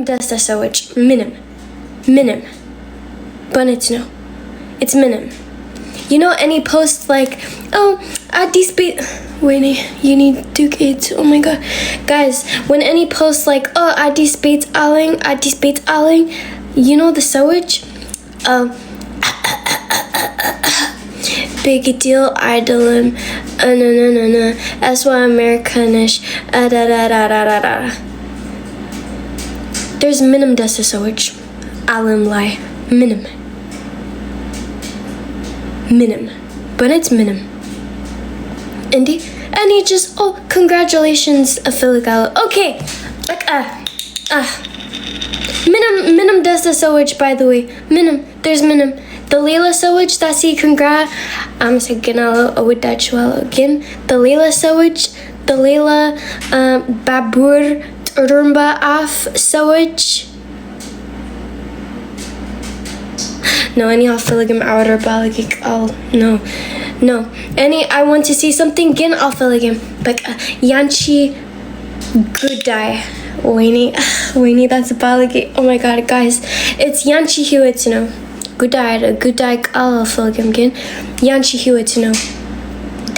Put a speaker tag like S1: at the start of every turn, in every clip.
S1: ደስታ ሰዎች ምንም በእውነት ነው it's ምንም you know any post like oh አዲስ ቤት when you need to get oh my god guys when any post like oh አዲስ ቤት አለኝ you know the ሰዎች big deal አይደለም no that's why America ነሽ there's ምንም ደስታ ሰዎች ዓለም ላይ ምንም but it's ምንም እንዴ እኔ just oh congratulations እፈልጋለሁ okay በቃ ምንም ደስታ ሰዎች by the way there's ምንም the ሌላ ሰዎች ታሲ congrats አመሰግናለሁ እወዳችኋለሁ ግን the ሌላ ሰዎች the ሌላ ባቡር ጥሩምባ አፍ ሰዎች no any አልፈልግም outer balagik no any I want to see something ግን አልፈልግም በቃ ያንቺ ጉዳይ ወይኔ that's balagik oh my god guys it's ያንቺ ህይወት ነው ጉዳይ ቃል አልፈልግም ግን ያንቺ ህይወት ነው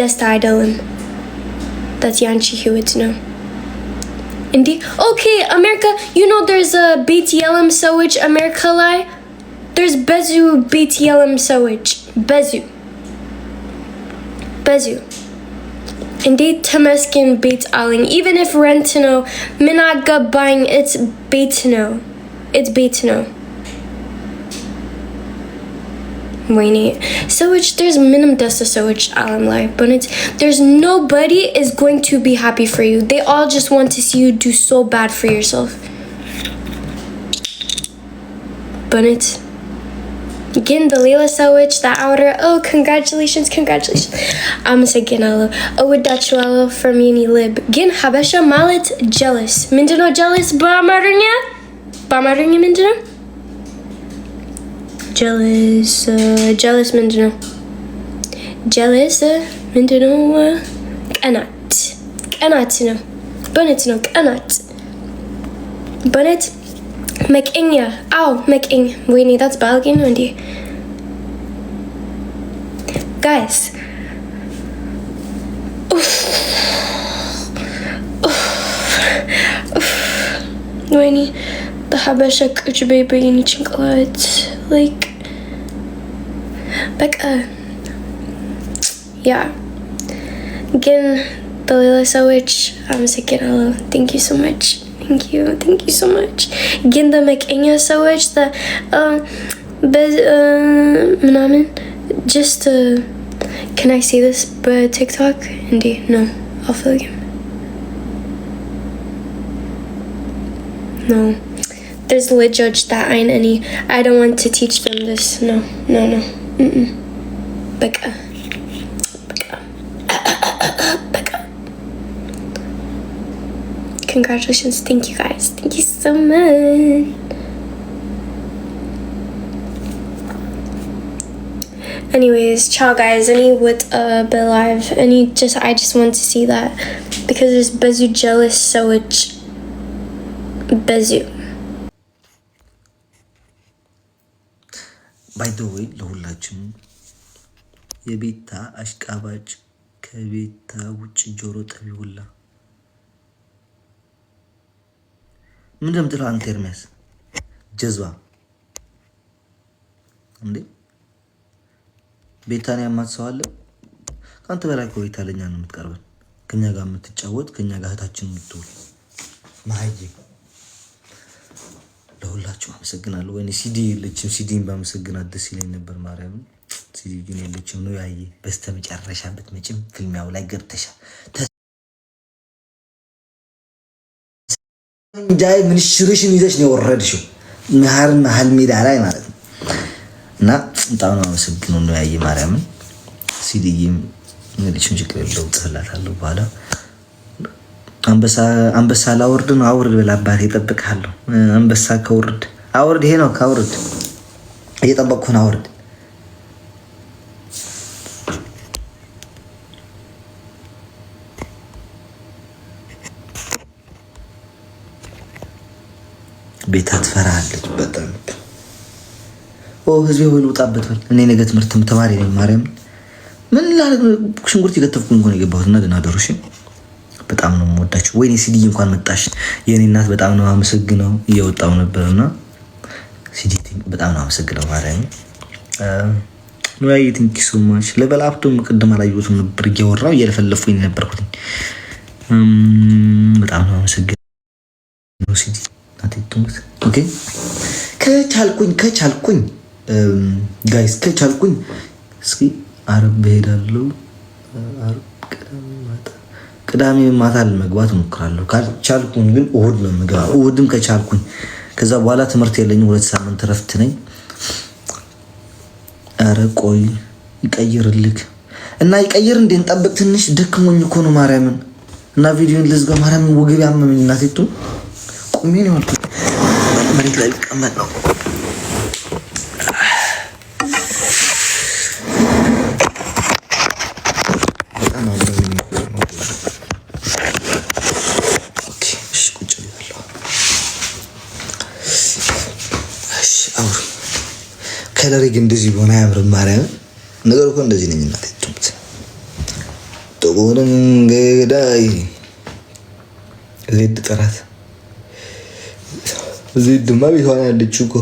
S1: ደስታ አይደለም that's ያንቺ ህይወት ነው እንዴ okay America you know there's a BTLM ሰዎች America ላይ there's Bezu BTLM ሰዎች Bezu indeed ተመስገን ቤት አለኝ even if rent ነው ምን አገባኝ it's ቤት ነው ወይኔ ሰዎች there's ምንም ደስታ ሰዎች ዓለም ላይ but there's nobody is going to be happy for you they all just want to see you do so bad for yourself but again the ሌላ ሰዎች that outer oh congratulations አመሰግናለሁ እወዳችኋለሁ from የኔ ልብ ግን ሀበሻ ማለት jealous ምንድነው jealous በአማርኛ ምንድነው jealous ምንድነው ቀናት ነው በእውነት መቀኛ መቀኛ ወይኔ that's ባልጌ ነው እንዴ guys ወይኔ በሀበሻ ቁጭ በይኝ ጭንቅላት like በቃ ያ ግን በሌላ ሰዎች አመሰግናለሁ thank you so much ግን በመቀኛ ሰዎች ምናምን just can I say this በቲክቶክ እንዴ no አልፈልግም no there's judge that I don't want to teach them this no በቃ congratulations thank you guys thank you so much anyways ciao guys with live I just want to see that because there's Bezu jealous so much Bezu
S2: by the way ለሁላችን የቤታ አሽቃባጭ ከቤታ ውጭ ጆሮ ጠቢ ሁላ ምን እንደምትለው አንተ ኤርሚያስ ጀዝባ እንዴ ቤታን ያማትሰዋለ ካንተ በላይ እኮ ቤታ ለኛ ነው የምትቀርበን ከኛ ጋር የምትጫወት ከኛ ጋር እህታችን የምትውል ማይጂ ለሁላችሁ አመሰግናለሁ ወይኔ ሲዲን ባመሰግናት ደስ ይለኝ ነበር ማርያም ሲዲ ግን የለችም ነው ያየ በስተመጨረሻ ብትመጭም ፊልሚያው ላይ ገብተሻል ጃይ ምን ሽርሽን ይዘሽ ነው ወረድሽው መሃል ሜዳ ላይ ማለት ነው እና በጣም ነው አመሰግናለሁ ነው ያየ ማርያም ሲዲም እንግዲህ ችግር የለውም ጽላታለሁ በኋላ አንበሳ ላውርድ ነው አውርድ በላባት ይጠብቃለሁ አንበሳ ከውርድ አውርድ ይሄ ነው ካውርድ እየጠበቅኩ ነው አውርድ ቤታ ትፈራለች በጣም ህዝቤ ወይ ልውጣበት በል። እኔ ነገ ትምህርትም ተማሪ ነኝ። ማርያም ምን ሽንኩርት የከተፍኩኝ እንኳን የገባሁትና ደህና ደሩ። እሺ በጣም ነው የምወዳችሁ። ወይኔ ሲዲ እንኳን መጣሽ የኔ እናት። በጣም ነው አመሰግነው። እየወጣው ነበርና ሲዲ በጣም ነው አመሰግነው። ማርያም ነው ቲንክ ሶ ማች። ለበላፕቶም ቅድም አላየሁትም ነበር እያወራው እየለፈለፉኝ ነበርኩኝ። በጣም ነው አመሰግነው ሲዲ ናቴቱት። ኦኬ ከቻልኩኝ ጋይስ ከቻልኩኝ እስኪ አረብ ሄዳለሁ። ቅዳሜ ማታ ለመግባት እሞክራለሁ። ካልቻልኩኝ ግን እሁድ ነው የምገባው። እሁድም ከቻልኩኝ ከዛ በኋላ ትምህርት የለኝም። 2 ሳምንት እረፍት ነኝ። ኧረ ቆይ ይቀይርልክ እና ይቀይር እንዴ እንጠብቅ። ትንሽ ደክሞኝ እኮ ነው ማርያምን። እና ቪዲዮን ልዝጋ ማርያምን። ወገብ ያመመኝ እናቴቱ ቁሜ ነው ያልኩት። መሬት ላይ ልቀመጥ ነው። ከለሪ ግን እንደዚህ ሆነ አያምርም። ማርያም ነገር እኮ እንደዚህ ነኝ እናቴ። ቱምት ጥቁር እንግዳይ ዜድ ጥራት ዜድማ ቢሆን ያለችው እኮ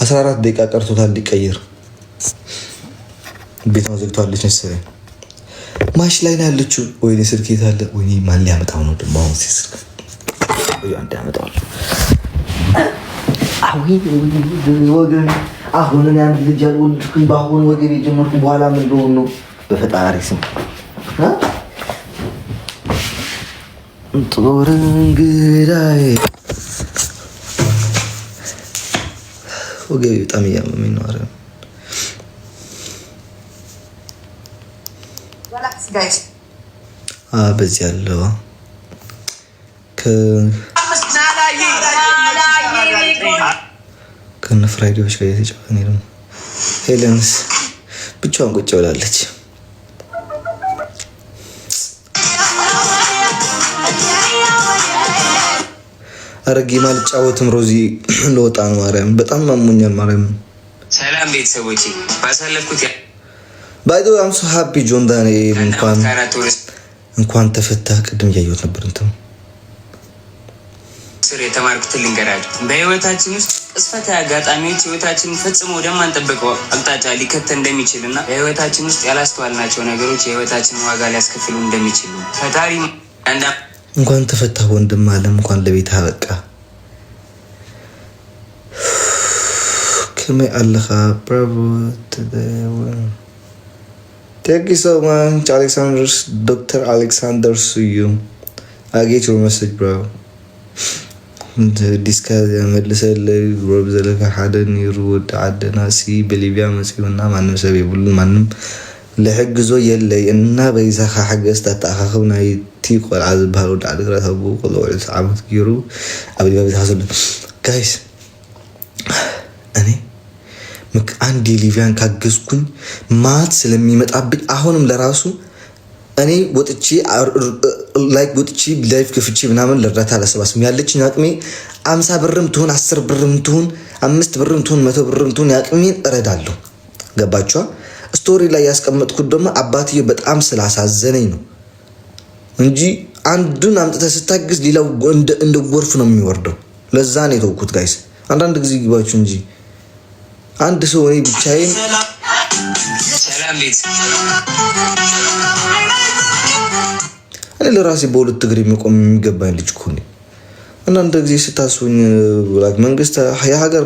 S2: 14 ደቂቃ ቀርቶታል ሊቀየር። ቤቷን ዘግቷለች መሰለኝ። ማሽ ላይ ነው ያለችው። ወይኔ ስልክ የት አለ? ወይኔ ማን ሊያመጣው ነው ደግሞ? አሁን ሲስልክ ወይ አንተ ያመጣው ወገን አሁን እኔ አንድ ልጅ አልወለድኩም። በአሁኑ ወገን የጀመርኩ በኋላ ምን ልሆን ነው? በፈጣሪ ስም ጦር እንግዳይ ወገቤ በጣም እያመመኝ ነው። አረ በዚህ ያለው ከነ ፍራይዴዎች ጋር የተጫወተኝ ደግሞ ሄለንስ ብቻዋን ቁጭ ብላለች። አረጌ ማልጫወትም ሮዚ ለወጣ ነው። ማርያም በጣም ማሞኛል። ማርያም
S3: ሰላም ቤተሰቦቼ ባሳለፍኩት
S2: ባይዶ አም ሶ ሃፒ ጆን ዳንኤል እንኳን ተፈታ። ቅድም እያየሁት ነበር እንትን
S3: ስር የተማርኩትን ልንገራችሁ። በህይወታችን ውስጥ ቅስፈታዊ አጋጣሚዎች ህይወታችንን ፈጽሞ ወደማንጠብቀው አቅጣጫ ሊከተል እንደሚችልና በህይወታችን ውስጥ ያላስተዋልናቸው ነገሮች የህይወታችንን ዋጋ ሊያስከፍሉ እንደሚችሉ ፈጣሪ
S2: እንኳን ተፈታ ወንድም አለም እንኳን ለቤት አበቃ። ከመይ አለኻ ብራቮ Thank you so much, Dr. Alexander Suyu. I get your message, bro. ዲስካዝ ያመልሰል ግሮብ ዘለካ ሓደን ይሩድ ዓደና ሲ በሊቢያ መጽዩና ማንም ሰብ ይብሉ ማንም ለሕግዞ የለይ እና በይዛኻ ሓገዝ ተተኣኻኽብ ናይ ቲ ቆልዓ ዝበሃል ወዲ ዓዲግራት ኣቦ ቆልዑ ዓመት ገይሩ ኣብ ሊቢያ ቤት ሓዘሉ ጋይስ እኔ አንድ ሊቢያን ካገዝኩኝ ማት ስለሚመጣብኝ አሁንም ለራሱ እኔ ወጥቼ ላይፍ ከፍቼ ምናምን ለርዳታ ለሰባስም ያለችኝ አቅሜ 50 ብርም ትሁን 10 ብርም ትሁን 5 ብርም ትሁን 100 ብርም ትሁን ያቅሜን እረዳለሁ። ገባችኋ? ስቶሪ ላይ ያስቀመጥኩት ደግሞ አባትዬ በጣም ስላሳዘነኝ ነው እንጂ አንዱን አምጥተህ ስታግዝ ሌላው እንደ ጎርፍ ነው የሚወርደው። ለዛ ነው የተውኩት ጋይስ። አንዳንድ ጊዜ ይግባችሁ እንጂ አንድ ሰው እኔ ብቻዬን
S3: ሰላም ቤት
S2: እኔ ለራሴ በሁለት እግሬ መቆም የሚገባኝ ልጅ እኮ ነኝ። እና አንድ ጊዜ ስታስቡኝ መንግስት የሀገር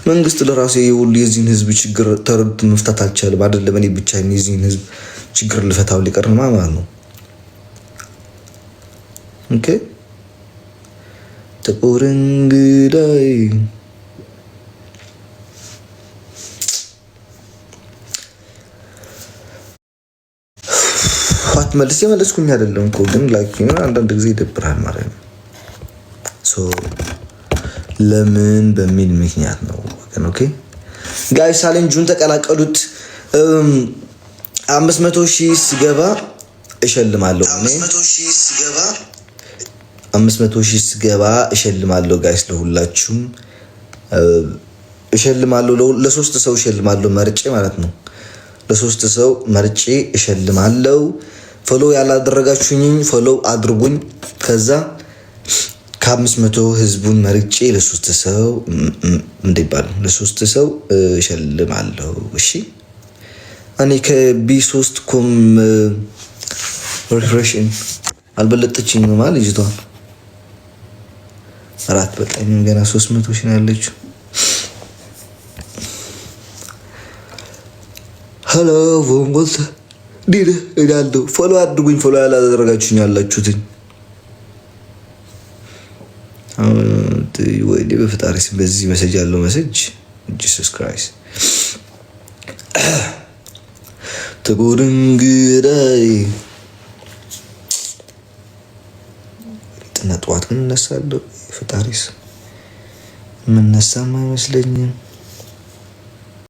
S2: መንግስት ለራሴ የሁሉ የዚህን ህዝብ ችግር ተረድቶ መፍታት አልቻለም። አይደለም እኔ ብቻዬን የዚህን ህዝብ ችግር ልፈታው ሊቀርማ ማለት ነው። ኦኬ ጥቁር እንግዳይ መልስ የመለስኩኝ አይደለም እኮ ግን ላይክ አንዳንድ ጊዜ ይደብራል ማለት ነው። ለምን በሚል ምክንያት ነው ወገን። ኦኬ ጋይስ ቻሌንጁን ተቀላቀሉት። 500,000 ሲገባ እሸልማለሁ። 500 ሺህ ስገባ እሸልማለሁ ጋይስ። ለሁላችሁም እሸልማለሁ። ለሶስት ሰው እሸልማለሁ መርጬ ማለት ነው። ለሶስት ሰው መርጬ እሸልማለሁ። ፎሎ ያላደረጋችሁኝ ፎሎ አድርጉኝ። ከዛ ከ500 ህዝቡን መርጬ ለሶስት ሰው እንደይባል ለሶስት ሰው እሸልማለሁ። እሺ እኔ ከቢ3 ኮም ሪፍሬሽን አልበለጠችኝም ማለት ልጅቷ አራት በጣም ገና 300 ሺህ ነው ያለችው። ሄሎ ወንጎልታ ዲደ እዳለሁ። ፎሎ አድርጉኝ። ፎሎ ያላደረጋችሁኝ ያላችሁትኝ ወይ በፈጣሪ ስም በዚህ መሰጅ ያለው መሰጅ ጂሰስ ክራይስት ተጎድንግዳይ ጥና ጠዋት ግን እነሳለሁ። ፈጣሪ ስም የምነሳም አይመስለኝም።